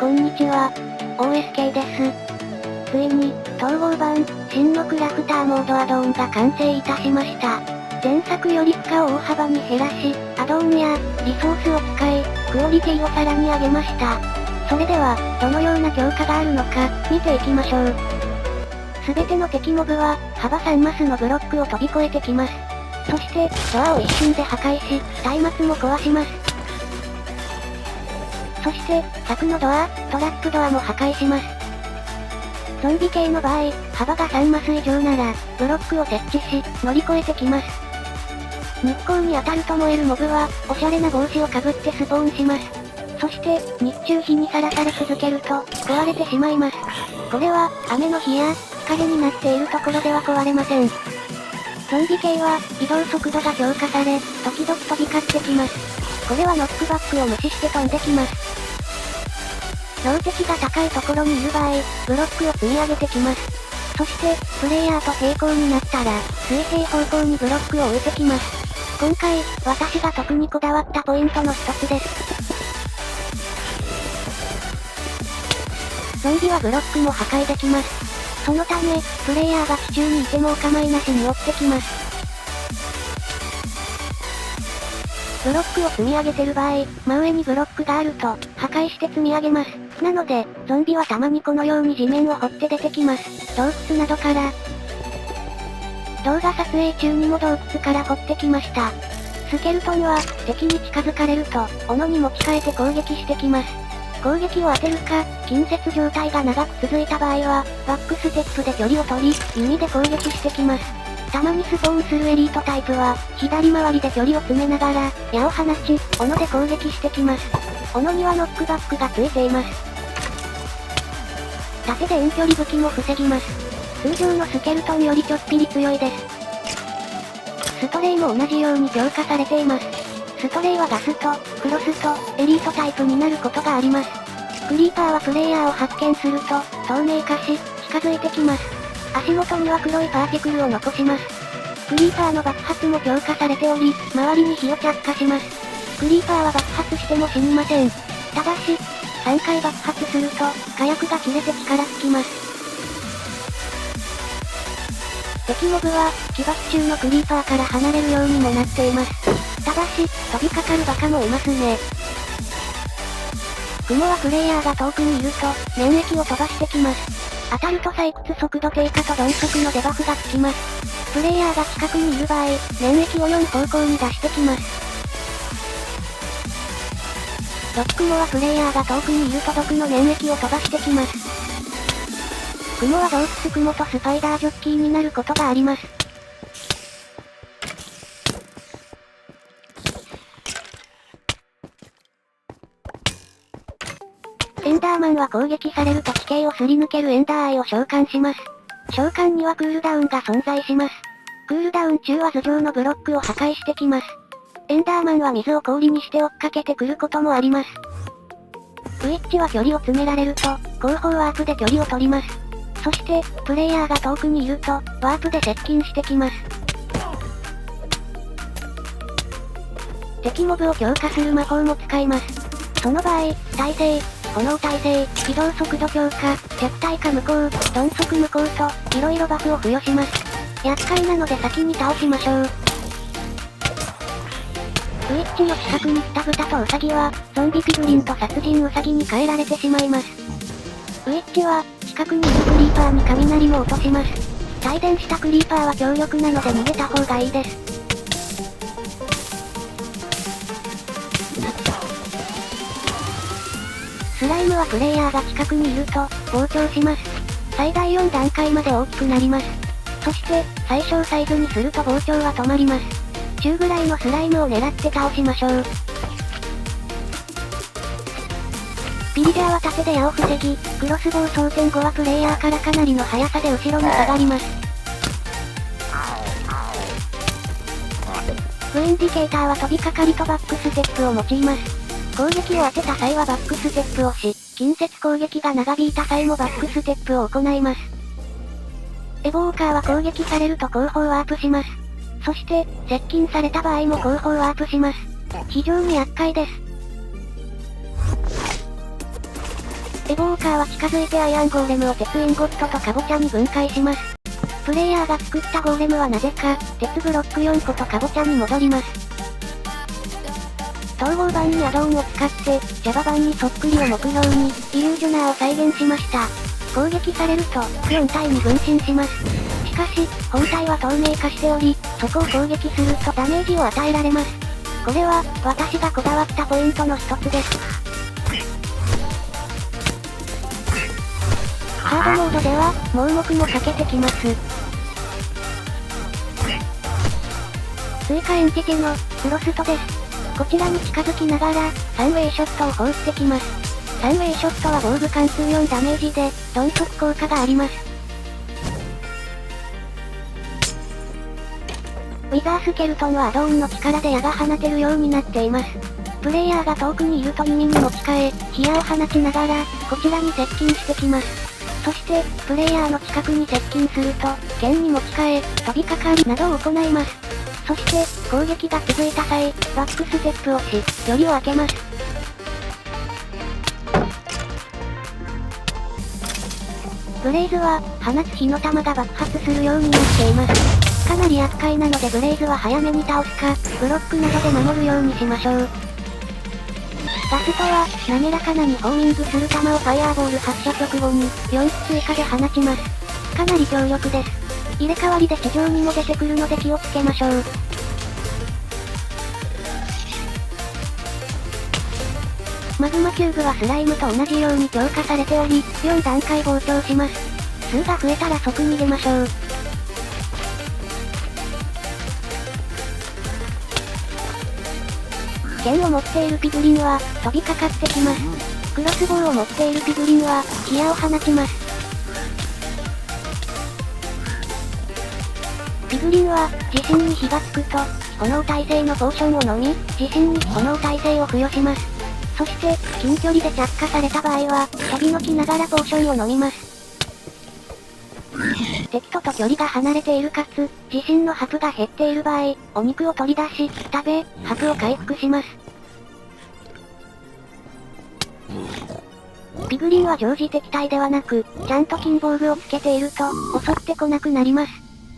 こんにちは。OSK です。ついに、統合版、真のクラフターモードアドオンが完成いたしました。前作より負荷を大幅に減らし、アドオンや、リソースを使い、クオリティをさらに上げました。それでは、どのような強化があるのか、見ていきましょう。すべての敵モブは、幅3マスのブロックを飛び越えてきます。そして、ドアを一瞬で破壊し、松明も壊します。そして、柵のドア、トラップドアも破壊します。ゾンビ系の場合、幅が3マス以上なら、ブロックを設置し、乗り越えてきます。日光に当たると燃えるモブは、おしゃれな帽子をかぶってスポーンします。そして、日中日にさらされ続けると、壊れてしまいます。これは、雨の日や、日陰になっているところでは壊れません。ゾンビ系は、移動速度が強化され、時々飛び交ってきます。これはノックバックを無視して飛んできます。標的が高いところにいる場合、ブロックを積み上げてきます。そして、プレイヤーと平行になったら、水平方向にブロックを置いてきます。今回、私が特にこだわったポイントの一つです。ゾンビはブロックも破壊できます。そのため、プレイヤーが地中にいてもお構いなしに追ってきます。ブロックを積み上げてる場合、真上にブロックがあると、破壊して積み上げます。なので、ゾンビはたまにこのように地面を掘って出てきます。洞窟などから。動画撮影中にも洞窟から掘ってきました。スケルトンは、敵に近づかれると、斧に持ち替えて攻撃してきます。攻撃を当てるか、近接状態が長く続いた場合は、バックステップで距離を取り、弓で攻撃してきます。たまにスポーンするエリートタイプは、左回りで距離を詰めながら、矢を放ち、斧で攻撃してきます。斧にはノックバックがついています。盾で遠距離武器も防ぎます。通常のスケルトンよりちょっぴり強いです。ストレイも同じように強化されています。ストレイはガスト、クロスト、エリートタイプになることがあります。クリーパーはプレイヤーを発見すると、透明化し、近づいてきます。足元には黒いパーティクルを残します。クリーパーの爆発も強化されており、周りに火を着火します。クリーパーは爆発しても死にません。ただし、3回爆発すると、火薬が切れて力尽きます。敵モブは、起爆中のクリーパーから離れるようにもなっています。ただし、飛びかかるバカもいますね。雲はプレイヤーが遠くにいると、免疫を飛ばしてきます。当たると採掘速度低下と鈍速のデバフがつきます。プレイヤーが近くにいる場合、免疫を4方向に出してきます。毒雲はプレイヤーが遠くにいると毒の免疫を飛ばしてきます。雲は洞窟雲とスパイダージョッキーになることがあります。エンダーマンは攻撃されると地形をすり抜けるエンダーアイを召喚します。召喚にはクールダウンが存在します。クールダウン中は頭上のブロックを破壊してきます。エンダーマンは水を氷にして追っかけてくることもあります。ウィッチは距離を詰められると、後方ワープで距離を取ります。そして、プレイヤーが遠くにいると、ワープで接近してきます。敵モブを強化する魔法も使います。その場合、耐性、炎耐性、移動速度強化、弱体化無効、鈍速無効と、色々バフを付与します。厄介なので先に倒しましょう。ウィッチの近くに来た豚とウサギは、ゾンビピグリンと殺人ウサギに変えられてしまいます。ウィッチは、近くにいるクリーパーに雷も落とします。帯電したクリーパーは強力なので逃げた方がいいです。スライムはプレイヤーが近くにいると、膨張します。最大4段階まで大きくなります。そして、最小サイズにすると膨張は止まります。中ぐらいのスライムを狙って倒しましょう。ピリジャーは盾で矢を防ぎ、クロスボウ装填後はプレイヤーからかなりの速さで後ろに下がります。グインディケーターは飛びかかりとバックステップを用います。攻撃を当てた際はバックステップをし、近接攻撃が長引いた際もバックステップを行います。エボーカーは攻撃されると後方ワープします。そして、接近された場合も後方ワープします。非常に厄介です。エボーカーは近づいてアイアンゴーレムを鉄インゴットとカボチャに分解します。プレイヤーが作ったゴーレムはなぜか、鉄ブロック4個とカボチャに戻ります。統合版にアドオンを使って、Java 版にそっくりを目標に、イリュージョナーを再現しました。攻撃されると、クオン体に分身します。しかし、本体は透明化しており、そこを攻撃するとダメージを与えられます。これは、私がこだわったポイントの一つです。ハードモードでは、盲目も避けてきます。追加エンティティの、クロストです。こちらに近づきながら、3ウェイショットを放ってきます。3ウェイショットは防具貫通4ダメージで、鈍足効果があります。ウィザースケルトンはアドオンの力で矢が放てるようになっています。プレイヤーが遠くにいると弓に持ち替え、火矢を放ちながら、こちらに接近してきます。そして、プレイヤーの近くに接近すると、剣に持ち替え、飛びかかりなどを行います。そして、攻撃が続いた際、バックステップをし、距離を空けます。ブレイズは、放つ火の玉が爆発するようになっています。かなり厄介なのでブレイズは早めに倒すか、ブロックなどで守るようにしましょう。ラストは、滑らかなにホーミングする球をファイアーボール発射直後に、4つ追加で放ちます。かなり強力です。入れ替わりで地上にも出てくるので気をつけましょう。マグマキューブはスライムと同じように強化されており、4段階膨張します。数が増えたら即逃げましょう。剣を持っているピグリンは、飛びかかってきます。クロスボウを持っているピグリンは、火矢を放ちます。ピグリンは、自身に火がつくと、炎耐性のポーションを飲み、自身に炎耐性を付与します。そして、近距離で着火された場合は、飛びのきながらポーションを飲みます。敵と距離が離れているかつ、自身のハプが減っている場合、お肉を取り出し、食べ、ハプを回復します。ピグリンは常時敵対ではなく、ちゃんと金防具をつけていると、襲ってこなくなります。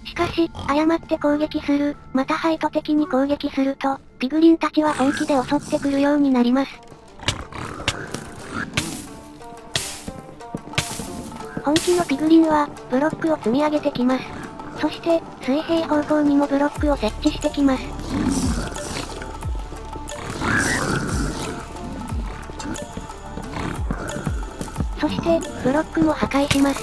しかし、誤って攻撃する、またハイト的に攻撃すると、ピグリンたちは本気で襲ってくるようになります。本気のピグリンは、ブロックを積み上げてきます。そして、水平方向にもブロックを設置してきます。そして、ブロックも破壊します。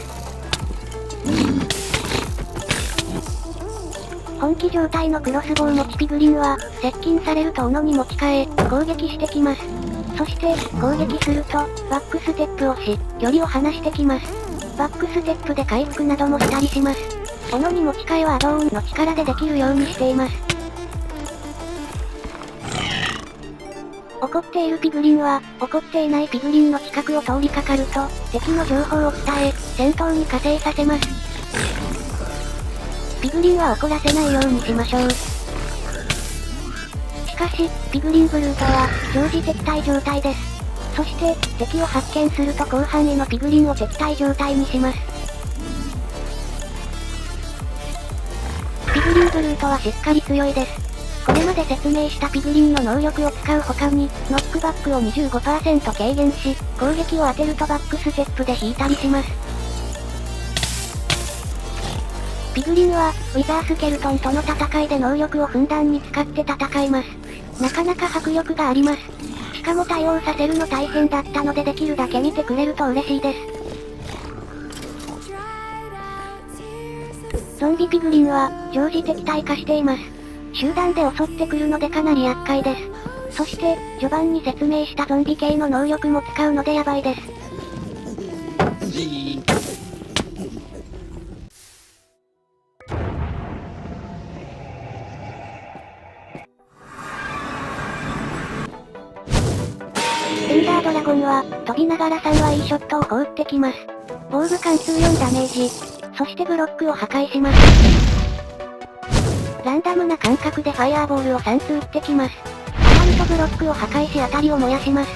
本気状態のクロスボウ持ちピグリンは、接近されると斧に持ち替え、攻撃してきます。そして、攻撃すると、バックステップをし、距離を離してきます。バックステップで回復などもしたりします。斧に持ち替えはアドオンの力でできるようにしています。怒っているピグリンは、怒っていないピグリンの近くを通りかかると、敵の情報を伝え、戦闘に加勢させます。ピグリンは怒らせないようにしましょう。しかし、ピグリンブルートは、常時敵対状態です。そして、敵を発見すると広範囲のピグリンを敵対状態にします。ピグリンブルートはしっかり強いです。これまで説明したピグリンの能力を使う他に、ノックバックを 25% 軽減し、攻撃を当てるとバックステップで引いたりします。ピグリンは、ウィザースケルトンとの戦いで能力をふんだんに使って戦います。なかなか迫力があります。しかも対応させるの大変だったのでできるだけ見てくれると嬉しいです。ゾンビピグリンは、常時敵対化しています。集団で襲ってくるのでかなり厄介です。そして、序盤に説明したゾンビ系の能力も使うのでヤバいです。エンダードラゴンは、飛びながら3はいいショットを放ってきます。防具貫通4ダメージ。そしてブロックを破壊します。ランダムな感覚でファイアーボールを3つ撃ってきます。当たるとブロックを破壊し当たりを燃やします。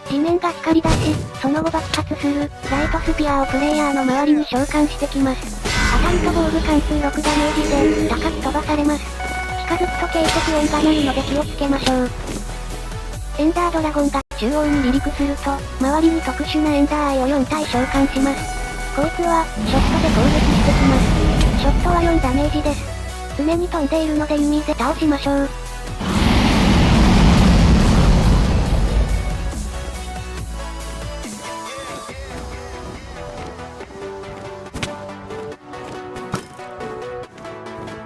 地面が光り出し、その後爆発する、ライトスピアをプレイヤーの周りに召喚してきます。当たるとボール貫通6ダメージで、高く飛ばされます。近づくと警告音が鳴るので気をつけましょう。エンダードラゴンが中央に離陸すると、周りに特殊なエンダーアイを4体召喚します。こいつは、ショットで攻撃してきます。ショットは4ダメージです。常に飛んでいるので弓で倒しましょう。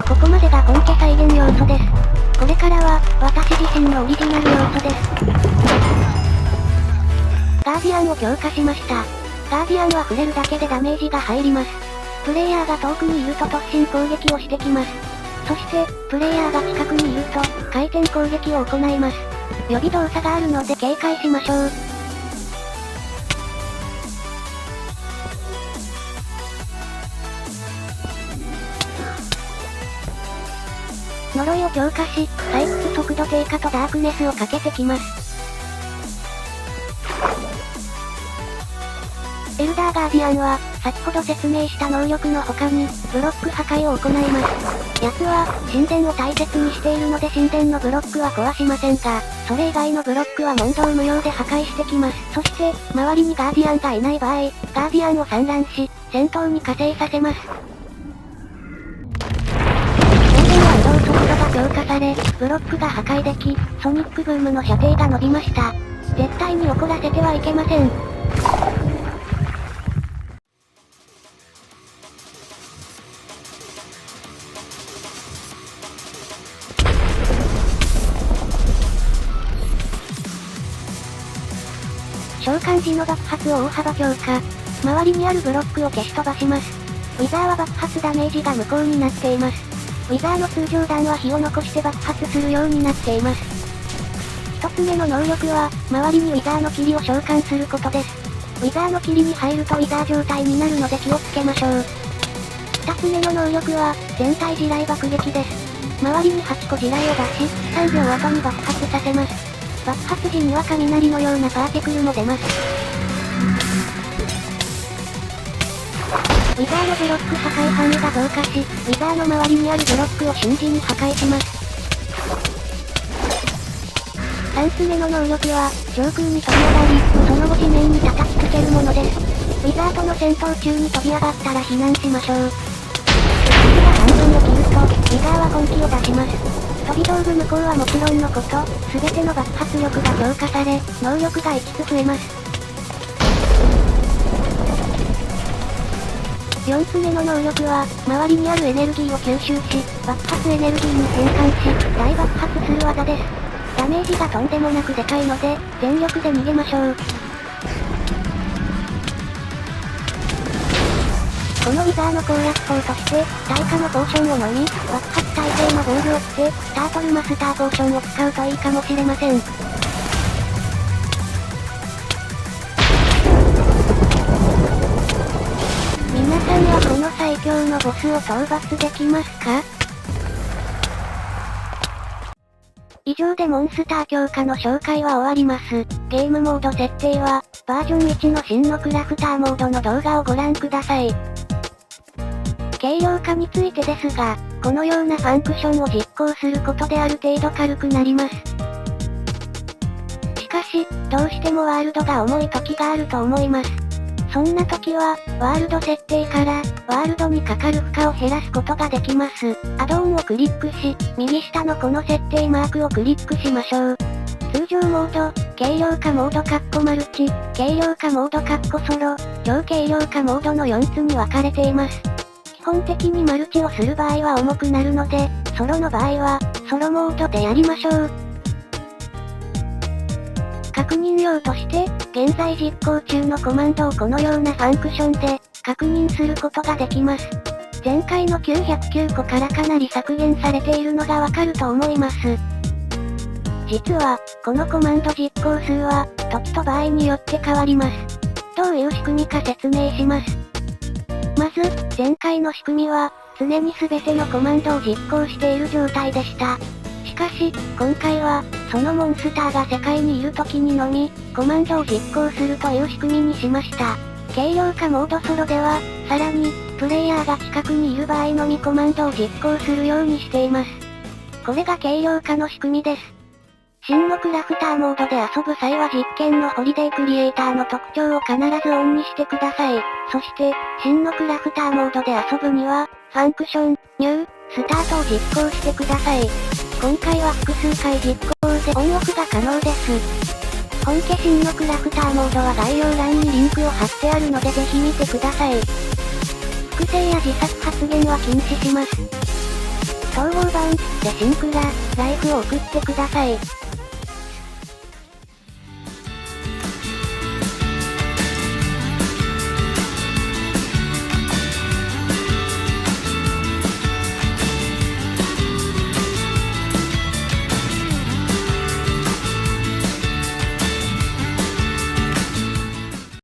ここまでが本家再現要素です。これからは、私自身のオリジナル要素です。ガーディアンを強化しました。ガーディアンは触れるだけでダメージが入ります。プレイヤーが遠くにいると突進攻撃をしてきます。そして、プレイヤーが近くにいると、回転攻撃を行います。予備動作があるので警戒しましょう。呪いを強化し、採掘速度低下とダークネスをかけてきます。エルダーガーディアンは、先ほど説明した能力の他に、ブロック破壊を行います。奴は、神殿を大切にしているので神殿のブロックは壊しませんが、それ以外のブロックは問答無用で破壊してきます。そして、周りにガーディアンがいない場合、ガーディアンを散乱し、戦闘に加勢させます。移動速度が強化され、ブロックが破壊でき、ソニックブームの射程が伸びました。絶対に怒らせてはいけません。召喚時の爆発を大幅強化。周りにあるブロックを消し飛ばします。ウィザーは爆発ダメージが無効になっています。ウィザーの通常弾は火を残して爆発するようになっています。一つ目の能力は、周りにウィザーの霧を召喚することです。ウィザーの霧に入るとウィザー状態になるので気をつけましょう。二つ目の能力は、全体地雷爆撃です。周りに8個地雷を出し、3秒後に爆発させます。爆発時には雷のようなパーティクルも出ます。ウィザーのブロック破壊範囲が増加し、ウィザーの周りにあるブロックを瞬時に破壊します。3つ目の能力は、上空に飛び上がり、その後地面に叩きつけるものです。ウィザーとの戦闘中に飛び上がったら避難しましょう。敵が半分を切ると、ウィザーは根気を出します。飛び道具無効はもちろんのこと、すべての爆発力が強化され、能力が5つ増えます。4つ目の能力は、周りにあるエネルギーを吸収し、爆発エネルギーに変換し、大爆発する技です。ダメージがとんでもなくでかいので、全力で逃げましょう。このウィザーの攻略法として、耐火のポーションを飲み、爆発耐性のボールを着て、タートルマスターポーションを使うといいかもしれません。皆さんはこの最強のボスを討伐できますか？以上でモンスター強化の紹介は終わります。ゲームモード設定は、バージョン1の真のクラフターモードの動画をご覧ください。軽量化についてですが、このようなファンクションを実行することである程度軽くなります。しかし、どうしてもワールドが重い時があると思います。そんな時は、ワールド設定から、ワールドにかかる負荷を減らすことができます。アドオンをクリックし、右下のこの設定マークをクリックしましょう。通常モード、軽量化モードマルチ、軽量化モードソロ、超軽量化モードの4つに分かれています。基本的にマルチをする場合は重くなるので、ソロの場合は、ソロモードでやりましょう。確認用として、現在実行中のコマンドをこのようなファンクションで、確認することができます。前回の909個からかなり削減されているのがわかると思います。実は、このコマンド実行数は、時と場合によって変わります。どういう仕組みか説明します。まず、前回の仕組みは、常に全てのコマンドを実行している状態でした。しかし、今回は、そのモンスターが世界にいる時にのみ、コマンドを実行するという仕組みにしました。軽量化モードソロでは、さらに、プレイヤーが近くにいる場合のみコマンドを実行するようにしています。これが軽量化の仕組みです。真のクラフターモードで遊ぶ際は実験のホリデークリエイターの特徴を必ずオンにしてください。そして、真のクラフターモードで遊ぶには、ファンクション、ニュー、スタートを実行してください。今回は複数回実行でオンオフが可能です。本家真のクラフターモードは概要欄にリンクを貼ってあるのでぜひ見てください。複製や自殺発言は禁止します。統合版でシンクラ、ライフを送ってください。